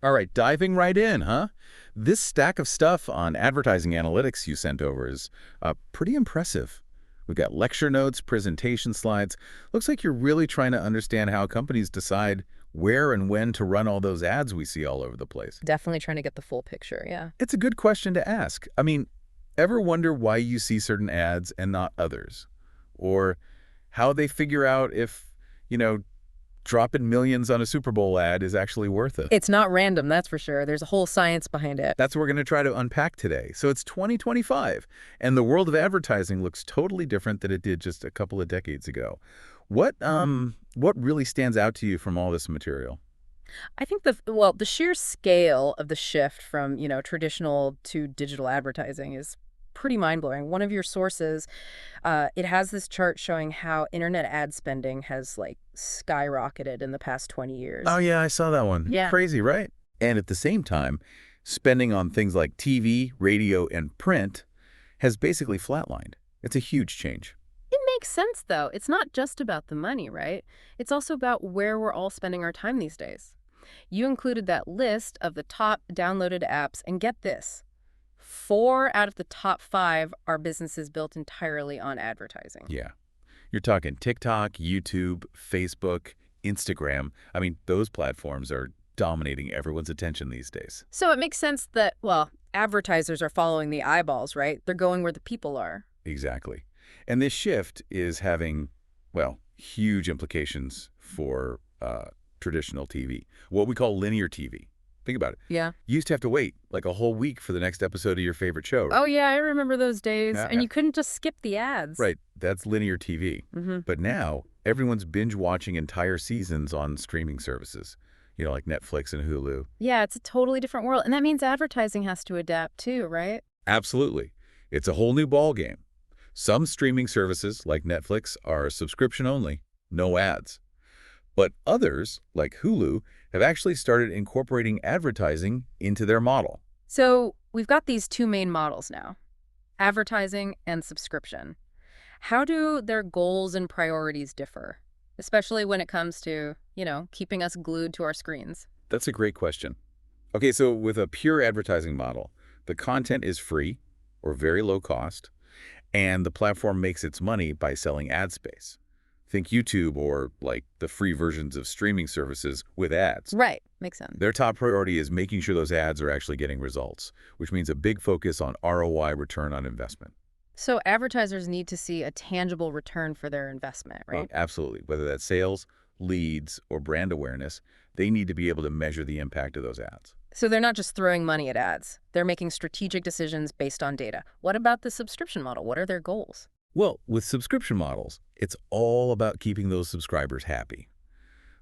All right, diving right in, huh? This stack of stuff on advertising analytics you sent over is pretty impressive. We've got lecture notes, presentation slides. Looks like you're really trying to understand how companies decide where and when to run all those ads we see all over the place. Definitely trying to get the full picture, yeah. It's a good question to ask. I mean, ever wonder why you see certain ads and not others? Or how they figure out if, you know, dropping millions on a Super Bowl ad is actually worth it? It's not random, that's for sure. There's a whole science behind it. That's what we're going to try to unpack today. So it's 2025, and the world of advertising looks totally different than it did just a couple of decades ago. What really stands out to you from all this material? I think the sheer scale of the shift from, traditional to digital advertising is pretty mind-blowing. One of your sources, it has this chart showing how internet ad spending has like skyrocketed in the past 20 Oh years. yeah, I saw that one. Yeah. Crazy, right? And at the same time, spending on things like TV, radio, and print has basically flatlined. It's a huge change. It makes sense though. It's not just about the money, right? It's also about where we're all spending our time these days. You included that list of the top downloaded apps, and get this. 4 out of the top 5 are businesses built entirely on advertising. Yeah. You're talking TikTok, YouTube, Facebook, Instagram. I mean, those platforms are dominating everyone's attention these days. So it makes sense that, well, advertisers are following the eyeballs, right? They're going where the people are. Exactly. And this shift is having, well, huge implications for traditional TV, what we call linear TV. Think about it. Yeah. You used to have to wait like a whole week for the next episode of your favorite show. Oh, yeah, I remember those days. Yeah, And yeah. you couldn't just skip the ads. Right, that's linear TV. Hmm. But now, everyone's binge watching entire seasons on streaming services, like Netflix and Hulu. Yeah, it's a totally different world. And that means advertising has to adapt too, right? Absolutely. It's a whole new ballgame. Some streaming services, like Netflix, are subscription only, no ads. But others, like Hulu, have actually started incorporating advertising into their model. So we've got these two main models now, advertising and subscription. How do their goals and priorities differ, especially when it comes to, keeping us glued to our screens? That's a great question. Okay, so with a pure advertising model, the content is free or very low cost, and the platform makes its money by selling ad space. Think YouTube or like the free versions of streaming services with ads. Right. Makes sense. Their top priority is making sure those ads are actually getting results, which means a big focus on ROI, return on investment. So advertisers need to see a tangible return for their investment, Oh, right? absolutely. Whether that's sales, leads, or brand awareness, they need to be able to measure the impact of those ads. So they're not just throwing money at ads. They're making strategic decisions based on data. What about the subscription model? What are their goals? Well, with subscription models, it's all about keeping those subscribers happy.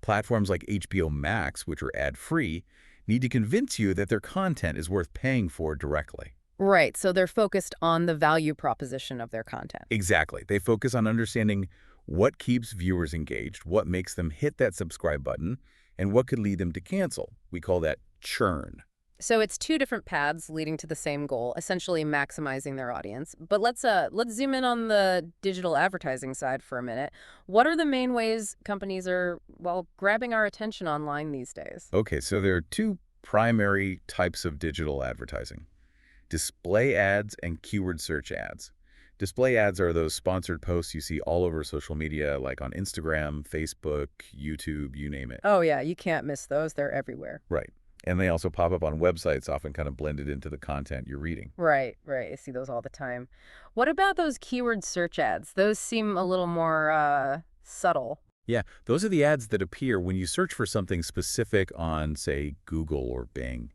Platforms like HBO Max, which are ad-free, need to convince you that their content is worth paying for directly. Right. So they're focused on the value proposition of their content. Exactly. They focus on understanding what keeps viewers engaged, what makes them hit that subscribe button, and what could lead them to cancel. We call that churn. So it's two different paths leading to the same goal, essentially maximizing their audience. But let's zoom in on the digital advertising side for a minute. What are the main ways companies are, well, grabbing our attention online these days? Okay, so there are two primary types of digital advertising: display ads and keyword search ads. Display ads are those sponsored posts you see all over social media, like on Instagram, Facebook, YouTube, you name it. Oh yeah, you can't miss those. They're everywhere. Right. And they also pop up on websites, often kind of blended into the content you're reading. Right, right. I see those all the time. What about those keyword search ads? Those seem a little more subtle. Yeah, those are the ads that appear when you search for something specific on, say, Google or Bing.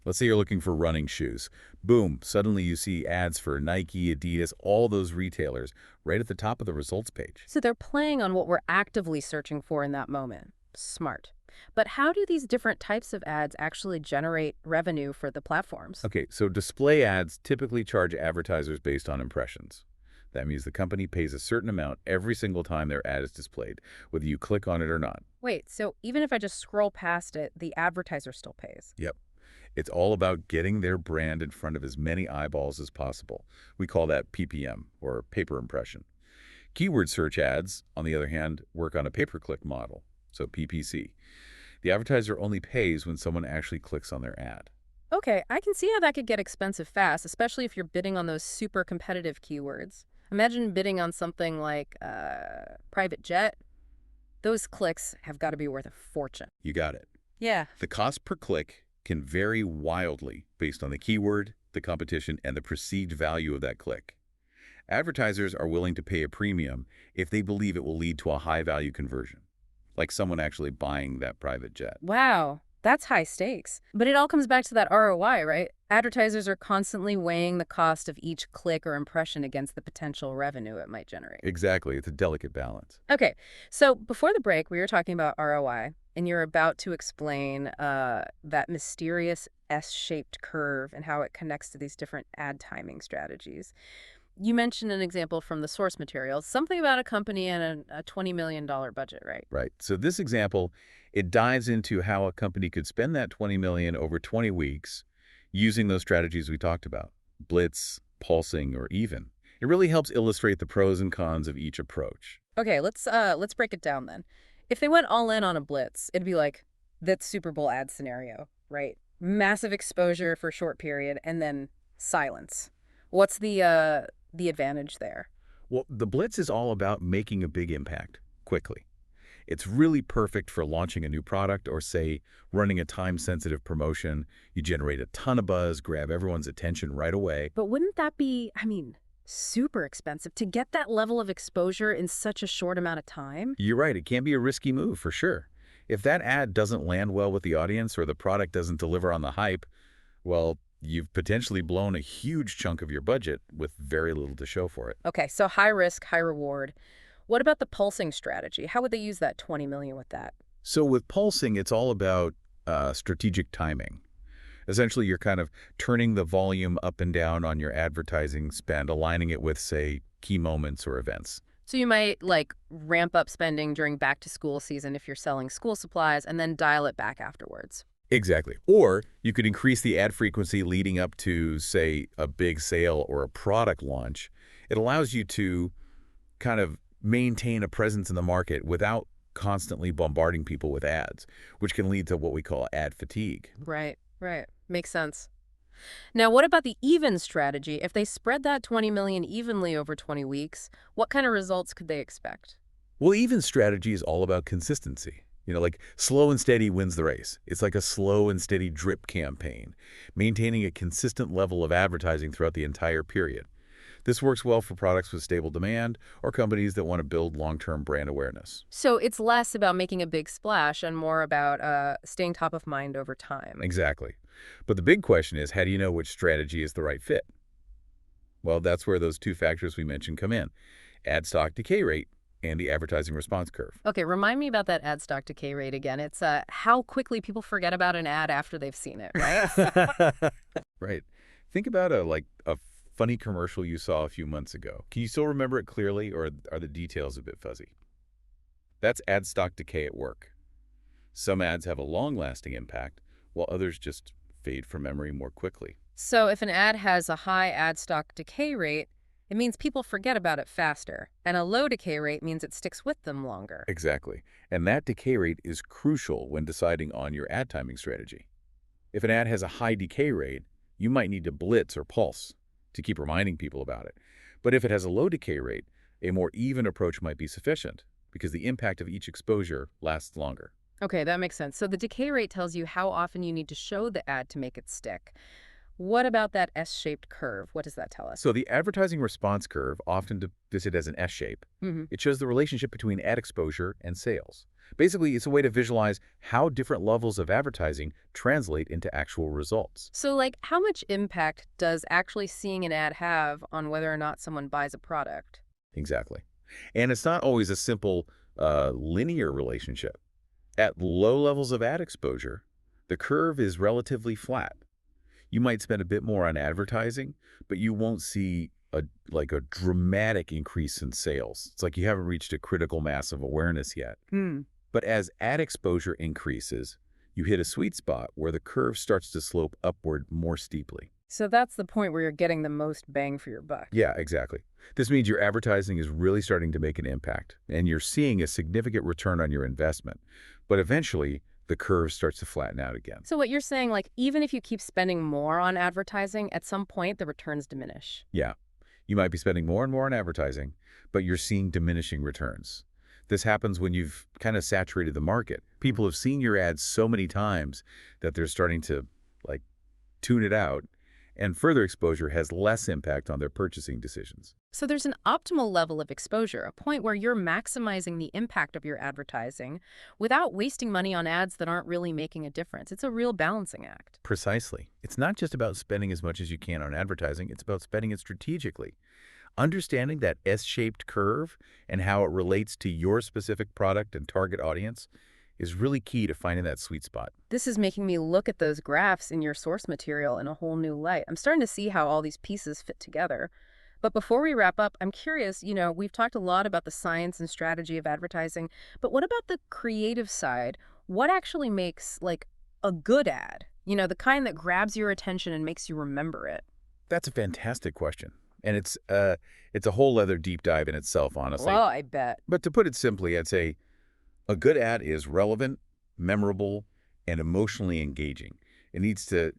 Let's say you're looking for running shoes. Boom, suddenly you see ads for Nike, Adidas, all those retailers right at the top of the results page. So they're playing on what we're actively searching for in that moment. Smart. But how do these different types of ads actually generate revenue for the platforms? Okay, so display ads typically charge advertisers based on impressions. That means the company pays a certain amount every single time their ad is displayed, whether you click on it or not. Wait, so even if I just scroll past it, the advertiser still pays? Yep. It's all about getting their brand in front of as many eyeballs as possible. We call that PPM, or paper impression. Keyword search ads, on the other hand, work on a pay-per-click model, so PPC. The advertiser only pays when someone actually clicks on their ad. Okay, I can see how that could get expensive fast, especially if you're bidding on those super competitive keywords. Imagine bidding on something like private jet. Those clicks have got to be worth a fortune. You got it. Yeah. The cost per click can vary wildly based on the keyword, the competition, and the perceived value of that click. Advertisers are willing to pay a premium if they believe it will lead to a high-value conversion, like someone actually buying that private jet. Wow, that's high stakes. But it all comes back to that ROI, right? Advertisers are constantly weighing the cost of each click or impression against the potential revenue it might generate. Exactly. It's a delicate balance. Okay, so before the break, we were talking about ROI, and you're about to explain that mysterious S-shaped curve and how it connects to these different ad timing strategies. You mentioned an example from the source materials, something about a company and a $20 million budget, right? Right. So this example, it dives into how a company could spend that $20 million over 20 weeks using those strategies we talked about, blitz, pulsing, or even. It really helps illustrate the pros and cons of each approach. Okay, let's break it down then. If they went all in on a blitz, it'd be like that Super Bowl ad scenario, right? Massive exposure for a short period and then silence. What's the advantage there? Well, the blitz is all about making a big impact quickly. It's really perfect for launching a new product or, say, running a time-sensitive promotion. You generate a ton of buzz, grab everyone's attention right away. But wouldn't that be, super expensive to get that level of exposure in such a short amount of time? You're right, it can be a risky move for sure. If that ad doesn't land well with the audience or the product doesn't deliver on the hype, well, you've potentially blown a huge chunk of your budget with very little to show for it. Okay, so high risk, high reward. What about the pulsing strategy? How would they use that 20 million with that? So with pulsing, it's all about strategic timing. Essentially, you're kind of turning the volume up and down on your advertising spend, aligning it with, say, key moments or events. So you might like ramp up spending during back to school season if you're selling school supplies and then dial it back afterwards. Exactly. Or you could increase the ad frequency leading up to, say, a big sale or a product launch. It allows you to kind of maintain a presence in the market without constantly bombarding people with ads, which can lead to what we call ad fatigue. Right, right. Makes sense. Now, what about the even strategy? If they spread that 20 million evenly over 20 weeks, what kind of results could they expect? Well, even strategy is all about consistency. Like slow and steady wins the race. It's like a slow and steady drip campaign, maintaining a consistent level of advertising throughout the entire period. This works well for products with stable demand or companies that want to build long-term brand awareness. So it's less about making a big splash and more about staying top of mind over time. Exactly. But the big question is, how do you know which strategy is the right fit? Well, that's where those two factors we mentioned come in: ad stock decay rate and the advertising response curve. Okay, remind me about that ad stock decay rate again. It's how quickly people forget about an ad after they've seen it, right? Right. Think about a funny commercial you saw a few months ago. Can you still remember it clearly, or are the details a bit fuzzy? That's ad stock decay at work. Some ads have a long-lasting impact, while others just fade from memory more quickly. So if an ad has a high ad stock decay rate, it means people forget about it faster. And a low decay rate means it sticks with them longer. Exactly. And that decay rate is crucial when deciding on your ad timing strategy. If an ad has a high decay rate, you might need to blitz or pulse to keep reminding people about it. But if it has a low decay rate, a more even approach might be sufficient because the impact of each exposure lasts longer. Okay, that makes sense. So the decay rate tells you how often you need to show the ad to make it stick. What about that S-shaped curve? What does that tell us? So the advertising response curve, often depicted as an S shape, it shows the relationship between ad exposure and sales. Basically, it's a way to visualize how different levels of advertising translate into actual results. So, like, how much impact does actually seeing an ad have on whether or not someone buys a product? Exactly. And it's not always a simple linear relationship. At low levels of ad exposure, the curve is relatively flat. You might spend a bit more on advertising, but you won't see a dramatic increase in sales. It's like you haven't reached a critical mass of awareness yet. But as ad exposure increases, you hit a sweet spot where the curve starts to slope upward more steeply. So that's the point where you're getting the most bang for your buck. Yeah, exactly. This means your advertising is really starting to make an impact, and you're seeing a significant return on your investment. But eventually, the curve starts to flatten out again. So what you're saying, like, even if you keep spending more on advertising, at some point the returns diminish. Yeah, you might be spending more and more on advertising, but you're seeing diminishing returns. This happens when you've kind of saturated the market. People have seen your ads so many times that they're starting to, like, tune it out, and further exposure has less impact on their purchasing decisions. So there's an optimal level of exposure, a point where you're maximizing the impact of your advertising without wasting money on ads that aren't really making a difference. It's a real balancing act. Precisely. It's not just about spending as much as you can on advertising, it's about spending it strategically. Understanding that S-shaped curve and how it relates to your specific product and target audience is really key to finding that sweet spot. This is making me look at those graphs in your source material in a whole new light. I'm starting to see how all these pieces fit together. But before we wrap up, I'm curious, we've talked a lot about the science and strategy of advertising, but what about the creative side? What actually makes, like, a good ad? The kind that grabs your attention and makes you remember it. That's a fantastic question. And it's a whole other deep dive in itself, honestly. Well, I bet. But to put it simply, I'd say a good ad is relevant, memorable, and emotionally engaging. It needs to,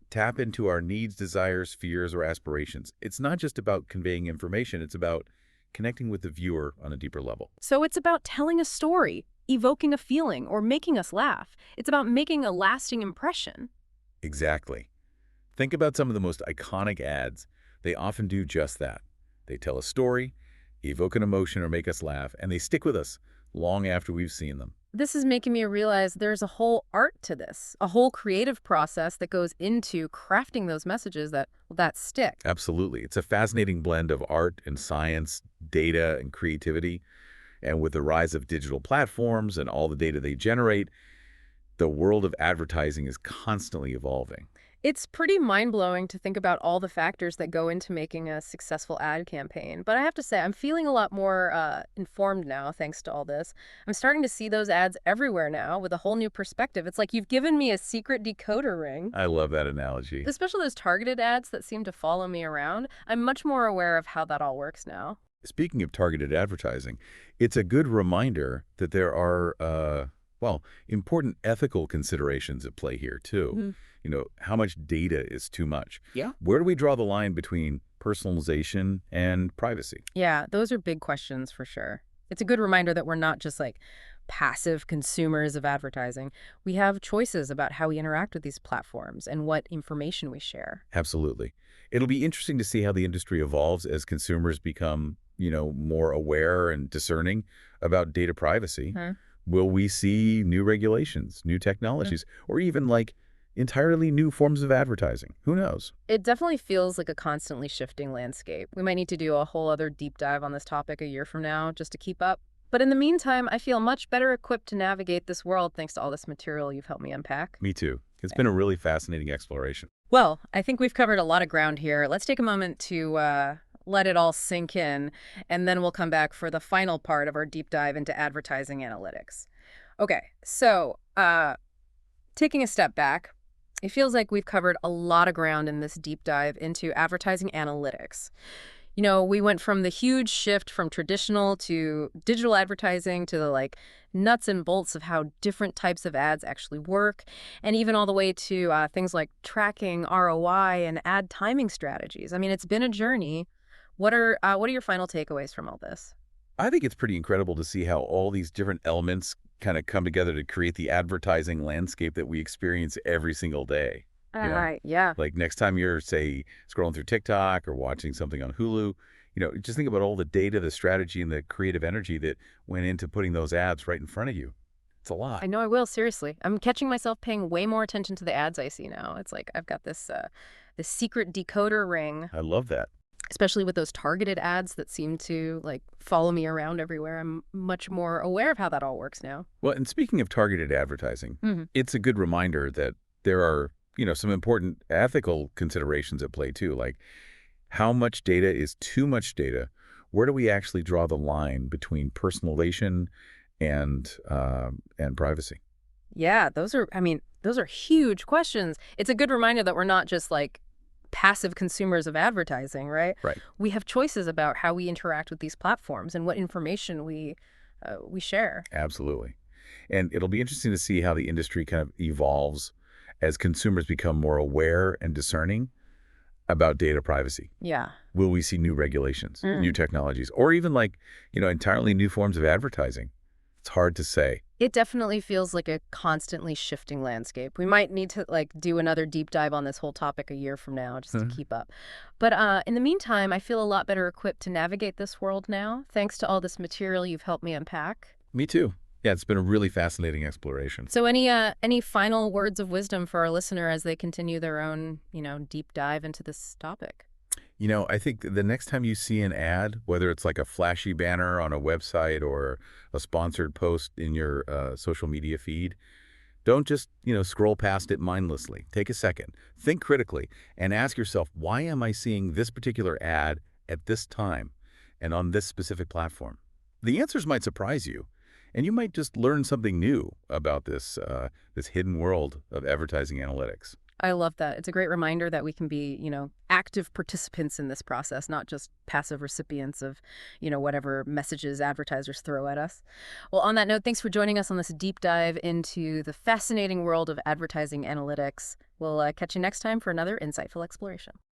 tap into our needs, desires, fears, or aspirations. It's not just about conveying information. It's about connecting with the viewer on a deeper level. So it's about telling a story, evoking a feeling, or making us laugh. It's about making a lasting impression. Exactly. Think about some of the most iconic ads. They often do just that. They tell a story, evoke an emotion, or make us laugh, and they stick with us long after we've seen them. This is making me realize there's a whole art to this, a whole creative process that goes into crafting those messages that stick. Absolutely. It's a fascinating blend of art and science, data and creativity. And with the rise of digital platforms and all the data they generate, the world of advertising is constantly evolving. It's pretty mind-blowing to think about all the factors that go into making a successful ad campaign. But I have to say, I'm feeling a lot more informed now, thanks to all this. I'm starting to see those ads everywhere now with a whole new perspective. It's like you've given me a secret decoder ring. I love that analogy. Especially those targeted ads that seem to follow me around. I'm much more aware of how that all works now. Speaking of targeted advertising, it's a good reminder that there are, important ethical considerations at play here, too. Mm-hmm. How much data is too much? Yeah. Where do we draw the line between personalization and privacy? Yeah, those are big questions for sure. It's a good reminder that we're not just like passive consumers of advertising. We have choices about how we interact with these platforms and what information we share. Absolutely. It'll be interesting to see how the industry evolves as consumers become, more aware and discerning about data privacy. Will we see new regulations, new technologies, or even entirely new forms of advertising? Who knows? It definitely feels like a constantly shifting landscape. We might need to do a whole other deep dive on this topic a year from now just to keep up. But in the meantime, I feel much better equipped to navigate this world thanks to all this material you've helped me unpack. Me too. It's been a really fascinating exploration. Well, I think we've covered a lot of ground here. Let's take a moment to let it all sink in, and then we'll come back for the final part of our deep dive into advertising analytics. Okay, so taking a step back, it feels like we've covered a lot of ground in this deep dive into advertising analytics. We went from the huge shift from traditional to digital advertising to the nuts and bolts of how different types of ads actually work, and even all the way to things like tracking ROI and ad timing strategies. I mean, it's been a journey. What are your final takeaways from all this? I think it's pretty incredible to see how all these different elements kind of come together to create the advertising landscape that we experience every single day. Yeah. Like next time you're, say, scrolling through TikTok or watching something on Hulu, just think about all the data, the strategy, and the creative energy that went into putting those ads right in front of you. It's a lot. I know I will, seriously. I'm catching myself paying way more attention to the ads I see now. It's like I've got this secret decoder ring. I love that. Especially with those targeted ads that seem to follow me around everywhere. I'm much more aware of how that all works now. Well, and speaking of targeted advertising, it's a good reminder that there are, some important ethical considerations at play too, like how much data is too much data? Where do we actually draw the line between personalization and privacy? Yeah, those are huge questions. It's a good reminder that we're not just passive consumers of advertising, right? Right. We have choices about how we interact with these platforms and what information we share. Absolutely. And it'll be interesting to see how the industry kind of evolves as consumers become more aware and discerning about data privacy. Yeah. Will we see new regulations, new Mm. technologies, or even like, entirely new forms of advertising? It's hard to say. It definitely feels like a constantly shifting landscape. We might need to do another deep dive on this whole topic a year from now just to Huh. keep up. But in the meantime, I feel a lot better equipped to navigate this world now, thanks to all this material you've helped me unpack. Me too. Yeah, it's been a really fascinating exploration. So any final words of wisdom for our listener as they continue their own, deep dive into this topic? I think the next time you see an ad, whether it's like a flashy banner on a website or a sponsored post in your social media feed, don't just, scroll past it mindlessly. Take a second, think critically, and ask yourself, why am I seeing this particular ad at this time and on this specific platform? The answers might surprise you, and you might just learn something new about this hidden world of advertising analytics. I love that. It's a great reminder that we can be, active participants in this process, not just passive recipients of, whatever messages advertisers throw at us. Well, on that note, thanks for joining us on this deep dive into the fascinating world of advertising analytics. We'll catch you next time for another insightful exploration.